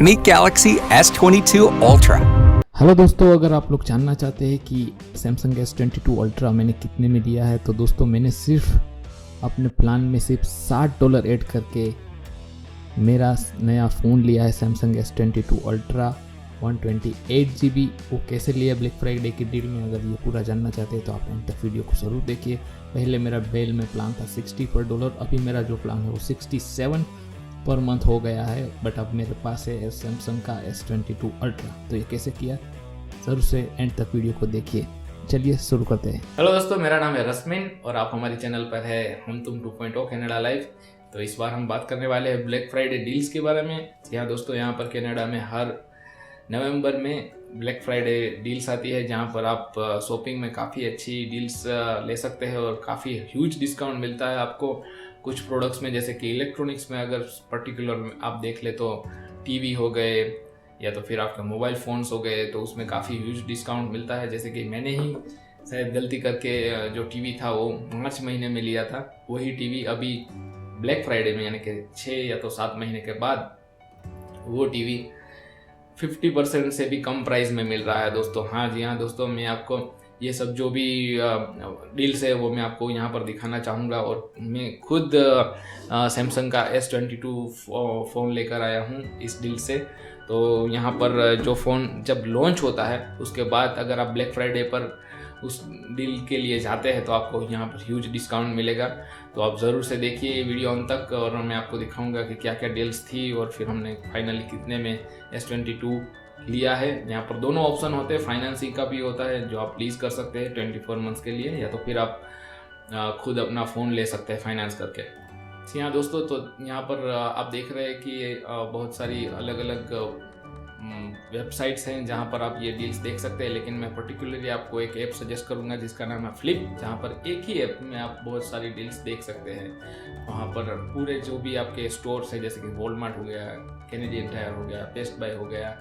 Meet Galaxy S22 Ultra. Hello दोस्तों, अगर आप लोग जानना चाहते हैं कि सैमसंग S22 अल्ट्रा मैंने कितने में लिया है, तो दोस्तों मैंने सिर्फ अपने प्लान में सिर्फ $60 ऐड करके मेरा नया फ़ोन लिया है सैमसंग S22 अल्ट्रा 128GB। वो कैसे लिया ब्लैक फ्राइडे की डील में, अगर ये पूरा जानना चाहते हैं तो आप एंड तक वीडियो को ज़रूर देखिए। पहले मेरा बेल में प्लान था $60, अभी मेरा जो प्लान है वो 67 पर मंथ हो गया है, बट अब मेरे पास है सैमसंग का S22 अल्ट्रा। तो ये कैसे किया, जरूर से एंड तक वीडियो को देखिए। चलिए शुरू करते हैं। हेलो दोस्तों, मेरा नाम है रस्मिन और आप हमारे चैनल पर है हम तुम 2.0 कनाडा लाइव। तो इस बार हम बात करने वाले हैं ब्लैक फ्राइडे डील्स के बारे में। यहाँ दोस्तों, यहाँ पर कनाडा में हर नवंबर में ब्लैक फ्राइडे डील्स आती है, जहाँ पर आप शॉपिंग में काफ़ी अच्छी डील्स ले सकते हैं और काफ़ी ह्यूज डिस्काउंट मिलता है आपको कुछ प्रोडक्ट्स में। जैसे कि इलेक्ट्रॉनिक्स में अगर पर्टिकुलर आप देख ले तो टीवी हो गए या तो फिर आपके मोबाइल फ़ोन्स हो गए, तो उसमें काफ़ी ह्यूज डिस्काउंट मिलता है। जैसे कि मैंने ही शायद गलती करके जो टीवी था वो मार्च महीने में लिया था, वही टीवी अभी ब्लैक फ्राइडे में यानी कि 6 या तो 7 महीने के बाद वो टीवी 50% से भी कम प्राइस में मिल रहा है दोस्तों। हाँ जी हाँ दोस्तों, मैं आपको ये सब जो भी डील्स है वो मैं आपको यहाँ पर दिखाना चाहूँगा। और मैं खुद सैमसंग का S22 फ़ोन लेकर आया हूँ इस डील से। तो यहाँ पर जो फ़ोन जब लॉन्च होता है उसके बाद अगर आप ब्लैक फ्राइडे पर उस डील के लिए जाते हैं तो आपको यहाँ पर ह्यूज डिस्काउंट मिलेगा। तो आप ज़रूर से देखिए ये वीडियो अंत तक, और मैं आपको दिखाऊंगा कि क्या क्या डील्स थी और फिर हमने फाइनली कितने में S22 लिया है। यहाँ पर दोनों ऑप्शन होते हैं, फाइनेंसिंग का भी होता है जो आप लीज़ कर सकते हैं 24 मंथ्स के लिए, या तो फिर आप खुद अपना फ़ोन ले सकते हैं फाइनेंस करके। यहाँ दोस्तों, तो यहाँ पर आप देख रहे हैं कि बहुत सारी अलग अलग वेबसाइट्स हैं जहाँ पर आप ये डील्स देख सकते हैं, लेकिन मैं पर्टिकुलरली आपको एक ऐप सजेस्ट करूँगा जिसका नाम है फ्लिप, जहाँ पर एक ही ऐप में आप बहुत सारी डील्स देख सकते हैं। वहाँ पर पूरे जो भी आपके स्टोर्स हैं, जैसे कि वॉलमार्ट हो गया, कैनेडियन टायर हो गया, बेस्ट बाय हो गया,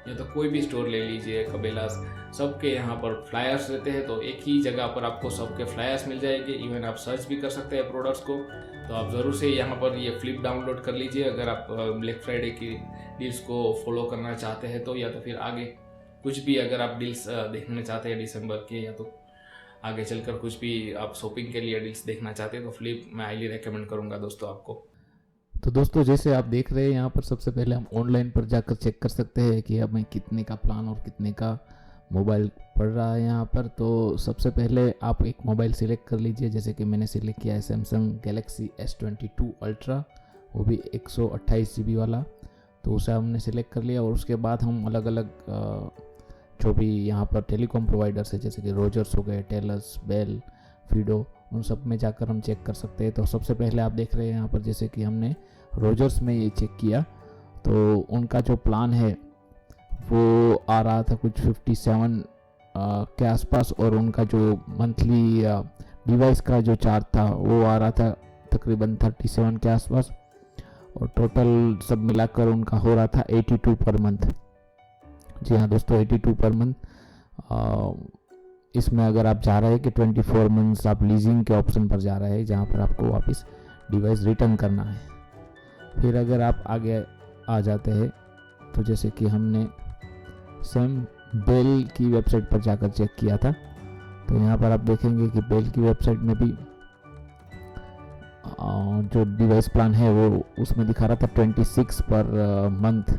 या तो कोई भी स्टोर ले लीजिए, कबेलास, सबके यहाँ पर फ्लायर्स रहते हैं। तो एक ही जगह पर आपको सबके फ्लायर्स मिल जाएंगे। इवन आप सर्च भी कर सकते हैं प्रोडक्ट्स को। तो आप ज़रूर से यहाँ पर ये फ्लिप डाउनलोड कर लीजिए अगर आप ब्लैक फ्राइडे की डील्स को फॉलो करना चाहते हैं तो, या तो फिर आगे कुछ भी अगर आप डील्स देखना चाहते हैं दिसंबर के, या तो आगे चलकर कुछ भी आप शॉपिंग के लिए डील्स देखना चाहते हैं तो फ्लिप मैं हाईली रेकमेंड करूँगा दोस्तों आपको। तो दोस्तों, जैसे आप देख रहे हैं यहाँ पर सबसे पहले हम ऑनलाइन पर जाकर चेक कर सकते हैं कि हमें कितने का प्लान और कितने का मोबाइल पड़ रहा है यहाँ पर। तो सबसे पहले आप एक मोबाइल सिलेक्ट कर लीजिए, जैसे कि मैंने सिलेक्ट किया है सैमसंग गैलेक्सी S22 अल्ट्रा, वो भी 128GB वाला। तो उसे हमने सिलेक्ट कर लिया और उसके बाद हम अलग अलग जो भी यहाँ पर टेलीकॉम प्रोवाइडर्स है, जैसे कि रोजर्स हो गए, टेलर्स, बेल, फीडो, उन सब में जाकर हम चेक कर सकते हैं। तो सबसे पहले आप देख रहे हैं यहाँ पर, जैसे कि हमने रोजर्स में ये चेक किया तो उनका जो प्लान है वो आ रहा था कुछ 57 के आसपास, और उनका जो मंथली डिवाइस का जो चार्ज था वो आ रहा था तकरीबन 37 के आसपास, और टोटल सब मिलाकर उनका हो रहा था 82 पर मंथ। जी हाँ दोस्तों, 82 पर मंथ। इसमें अगर आप जा रहे हैं कि 24 मंथ्स आप लीजिंग के ऑप्शन पर जा रहे हैं, जहाँ पर आपको वापस डिवाइस रिटर्न करना है। फिर अगर आप आगे आ जाते हैं तो जैसे कि हमने सेम बेल की वेबसाइट पर जाकर चेक किया था, तो यहाँ पर आप देखेंगे कि बेल की वेबसाइट में भी जो डिवाइस प्लान है वो उसमें दिखा रहा था 26 पर मंथ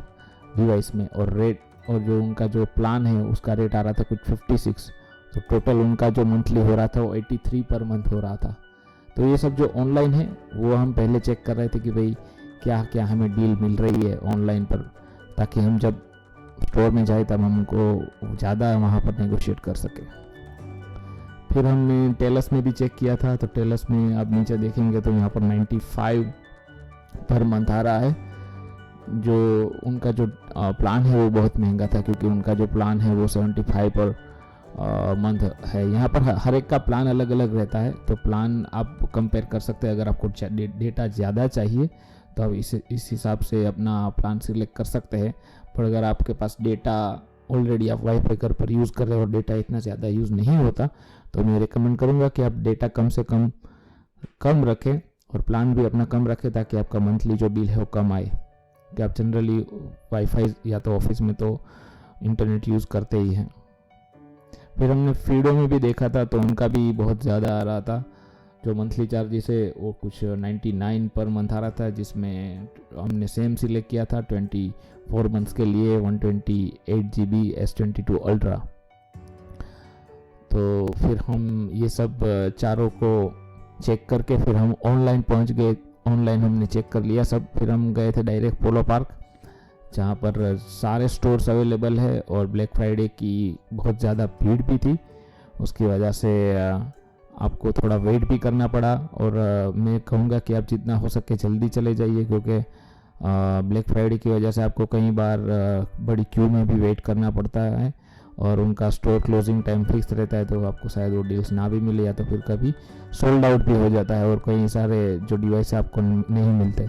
डिवाइस में, और रेट और जो उनका जो प्लान है उसका रेट आ रहा था कुछ 56। तो टोटल उनका जो मंथली हो रहा था वो 83 पर मंथ हो रहा था। तो ये सब जो ऑनलाइन है वो हम पहले चेक कर रहे थे कि भाई क्या क्या हमें डील मिल रही है ऑनलाइन पर, ताकि हम जब स्टोर में जाए तब हमको ज़्यादा वहाँ पर नेगोशिएट कर सके। फिर हमने टेलर्स में भी चेक किया था, तो टेलर्स में आप नीचे देखेंगे तो यहाँ पर 95 पर मंथ आ रहा है। जो उनका जो प्लान है वो बहुत महंगा था, क्योंकि उनका जो प्लान है वो 75 पर मंथ है। यहाँ पर हर एक का प्लान अलग अलग रहता है, तो प्लान आप कंपेयर कर सकते हैं। अगर आपको डेटा ज़्यादा चाहिए तो आप इस हिसाब से अपना प्लान सिलेक्ट कर सकते हैं। पर अगर आपके पास डेटा ऑलरेडी आप वाईफाई घर पर यूज़ कर रहे हो और डेटा इतना ज़्यादा यूज़ नहीं होता, तो मैं रिकमेंड करूँगा कि आप डेटा कम से कम रखें और प्लान भी अपना कम रखें, ताकि आपका मंथली जो बिल है वो कम आए। कि आप जनरली वाईफाई या तो ऑफिस में तो इंटरनेट यूज़ करते ही हैं। फिर हमने फीडो में भी देखा था, तो उनका भी बहुत ज़्यादा आ रहा था। जो मंथली चार्जेस है वो कुछ 99 पर मंथ आ रहा था, जिसमें हमने सेम सिलेक्ट किया था 24 मंथ्स के लिए 128 GB S22 अल्ट्रा। तो फिर हम ये सब चारों को चेक करके फिर हम ऑनलाइन पहुंच गए। ऑनलाइन हमने चेक कर लिया सब। फिर हम गए थे डायरेक्ट पोलो पार्क, जहाँ पर सारे स्टोर्स अवेलेबल है और ब्लैक फ्राइडे की बहुत ज़्यादा भीड़ भी थी। उसकी वजह से आपको थोड़ा वेट भी करना पड़ा, और मैं कहूँगा कि आप जितना हो सके जल्दी चले जाइए, क्योंकि ब्लैक फ्राइडे की वजह से आपको कई बार बड़ी क्यू में भी वेट करना पड़ता है, और उनका स्टोर क्लोजिंग टाइम फिक्स रहता है, तो आपको शायद वो डील्स ना भी मिले, या तो फिर कभी सोल्ड आउट भी हो जाता है और कई सारे जो डिवाइस आपको नहीं मिलते।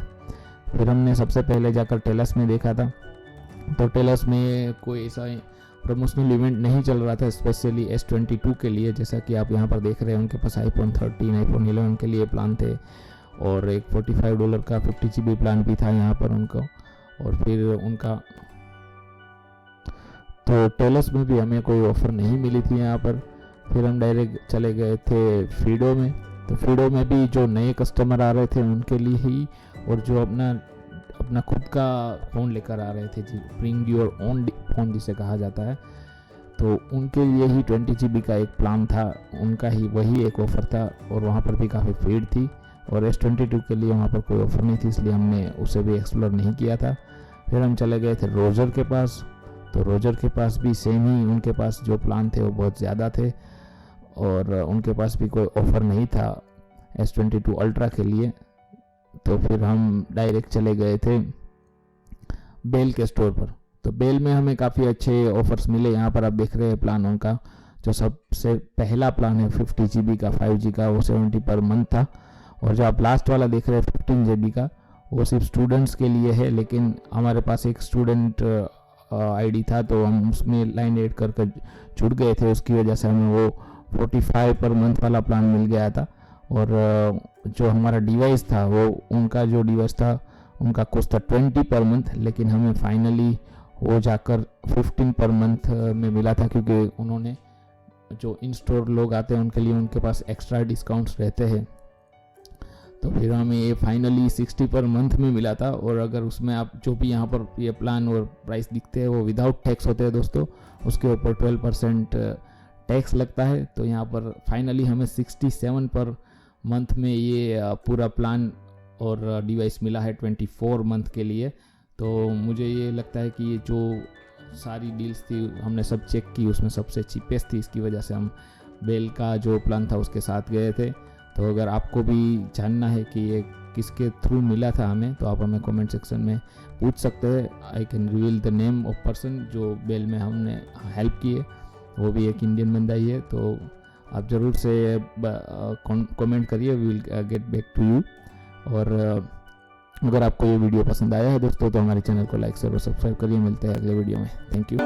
फिर हमने सबसे पहले जाकर टेलस में देखा था, तो टेलस में कोई ऐसा प्रमोशनल इवेंट नहीं चल रहा था स्पेशली S22 के लिए। जैसा कि आप यहाँ पर देख रहे हैं, उनके पास iPhone 13, iPhone 11 के लिए प्लान थे, और एक $45 का 50 GB प्लान भी था यहाँ पर उनको। और फिर उनका तो टेलस में भी हमें कोई ऑफ़र नहीं मिली थी यहाँ पर। फिर हम डायरेक्ट चले गए थे फीडो में। तो फीडो में भी जो नए कस्टमर आ रहे थे उनके लिए ही, और जो अपना खुद का फ़ोन लेकर आ रहे थे, जी ब्रिंग योर ओन फ़ोन जिसे कहा जाता है, तो उनके लिए ही 20 GB का एक प्लान था, उनका ही वही एक ऑफ़र था, और वहाँ पर भी काफ़ी भीड़ थी। और S22 के लिए वहाँ पर कोई ऑफ़र नहीं थी, इसलिए हमने उसे भी एक्सप्लोर नहीं किया था। फिर हम चले गए थे रोजर के पास। तो रोजर के पास भी सेम ही, उनके पास जो प्लान थे वो बहुत ज़्यादा थे, और उनके पास भी कोई ऑफ़र नहीं था S22 अल्ट्रा के लिए। तो फिर हम डायरेक्ट चले गए थे बेल के स्टोर पर। तो बेल में हमें काफ़ी अच्छे ऑफर्स मिले। यहाँ पर आप देख रहे हैं प्लान उनका, जो सबसे पहला प्लान है 50 GB का 5G का, वो 70 पर मंथ था। और जो आप लास्ट वाला देख रहे हैं 15 GB का, वो सिर्फ स्टूडेंट्स के लिए है, लेकिन हमारे पास एक स्टूडेंट आईडी था, तो हम उसमें लाइन ऐड कर जुड़ गए थे। उसकी वजह से हमें वो 45 पर मंथ वाला प्लान मिल गया था। और जो हमारा डिवाइस था, वो उनका जो डिवाइस था उनका कॉस्ट था 20 पर मंथ, लेकिन हमें फाइनली वो जाकर 15 पर मंथ में मिला था, क्योंकि उन्होंने जो इन स्टोर लोग आते हैं उनके लिए उनके पास एक्स्ट्रा डिस्काउंट्स रहते हैं। तो फिर हमें ये फाइनली 60 पर मंथ में मिला था। और अगर उसमें आप जो भी यहाँ पर ये प्लान और प्राइस दिखते हैं वो विदाउट टैक्स होते हैं दोस्तों, उसके ऊपर 12% टैक्स लगता है। तो यहाँ पर फाइनली हमें 67 पर मंथ में ये पूरा प्लान और डिवाइस मिला है 24 मंथ के लिए। तो मुझे ये लगता है कि ये जो सारी डील्स थी हमने सब चेक की, उसमें सबसे चीपेस्ट थी, इसकी वजह से हम बेल का जो प्लान था उसके साथ गए थे। तो अगर आपको भी जानना है कि ये किसके थ्रू मिला था हमें, तो आप हमें कमेंट सेक्शन में पूछ सकते हैं। I can reveal the name of person जो बेल में हमने हेल्प की है, वो भी एक इंडियन बंदा ही है। तो आप ज़रूर से कमेंट करिए, we will get back to you. और अगर आपको ये वीडियो पसंद आया है दोस्तों, तो हमारे चैनल को लाइक शेयर और सब्सक्राइब करिए। मिलते हैं अगले वीडियो में। Thank you.